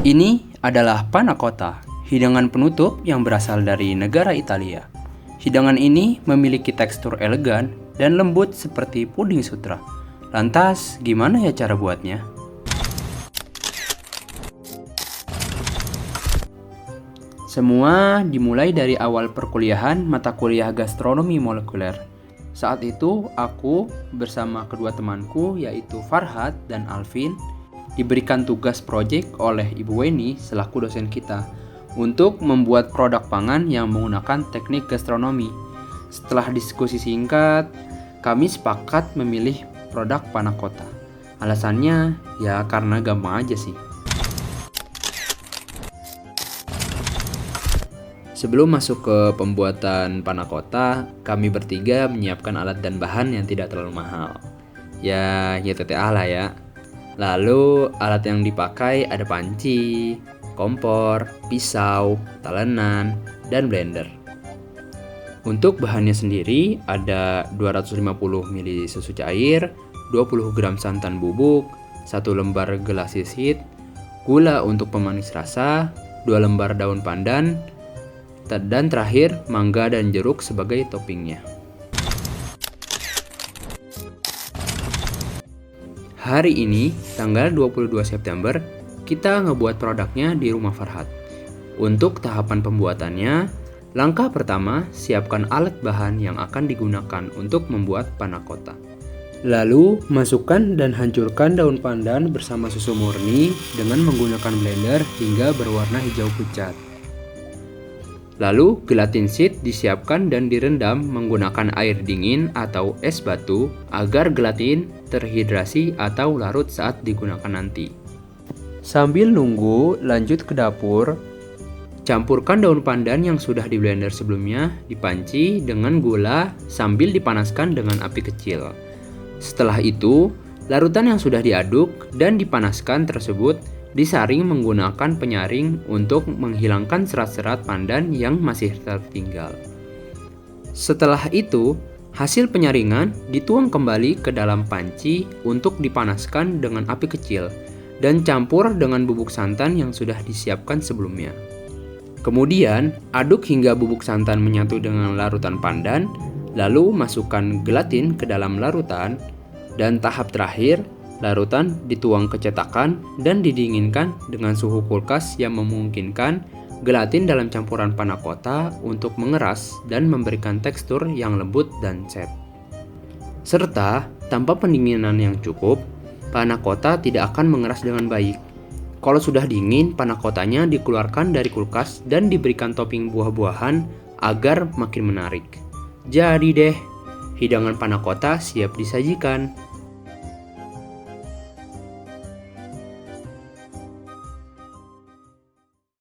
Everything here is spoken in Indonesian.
Ini adalah panna cotta, hidangan penutup yang berasal dari negara Italia. Hidangan ini memiliki tekstur elegan dan lembut seperti puding sutra. Lantas, gimana ya cara buatnya? Semua dimulai dari awal perkuliahan mata kuliah gastronomi molekuler. Saat itu, aku bersama kedua temanku yaitu Farhad dan Alvin diberikan tugas proyek oleh Ibu Weni selaku dosen kita untuk membuat produk pangan yang menggunakan teknik gastronomi. Setelah diskusi singkat, kami sepakat memilih produk panna cotta. Alasannya ya karena gampang aja sih. Sebelum masuk ke pembuatan panna cotta, kami bertiga menyiapkan alat dan bahan yang tidak terlalu mahal. Ya TTA lah ya. Lalu alat yang dipakai ada panci, kompor, pisau, talenan, dan blender. Untuk bahannya sendiri ada 250 ml susu cair, 20 gram santan bubuk, 1 lembar gelas sisit, gula untuk pemanis rasa, 2 lembar daun pandan, dan terakhir mangga dan jeruk sebagai toppingnya. Hari ini, tanggal 22 September, kita ngebuat produknya di rumah Farhad. Untuk tahapan pembuatannya, langkah pertama, siapkan alat bahan yang akan digunakan untuk membuat panna cotta. Lalu, masukkan dan hancurkan daun pandan bersama susu murni dengan menggunakan blender hingga berwarna hijau pucat. Lalu, gelatin seed disiapkan dan direndam menggunakan air dingin atau es batu agar gelatin terhidrasi atau larut saat digunakan nanti. Sambil nunggu, lanjut ke dapur. Campurkan daun pandan yang sudah di blender sebelumnya di panci dengan gula sambil dipanaskan dengan api kecil. Setelah itu, larutan yang sudah diaduk dan dipanaskan tersebut disaring menggunakan penyaring untuk menghilangkan serat-serat pandan yang masih tertinggal. Setelah itu, hasil penyaringan dituang kembali ke dalam panci untuk dipanaskan dengan api kecil dan campur dengan bubuk santan yang sudah disiapkan sebelumnya. Kemudian, aduk hingga bubuk santan menyatu dengan larutan pandan, lalu masukkan gelatin ke dalam larutan, dan tahap terakhir, larutan dituang ke cetakan dan didinginkan dengan suhu kulkas yang memungkinkan gelatin dalam campuran panna cotta untuk mengeras dan memberikan tekstur yang lembut dan set. Serta, tanpa pendinginan yang cukup, panna cotta tidak akan mengeras dengan baik. Kalau sudah dingin, panna cottanya dikeluarkan dari kulkas dan diberikan topping buah-buahan agar makin menarik. Jadi deh, hidangan panna cotta siap disajikan.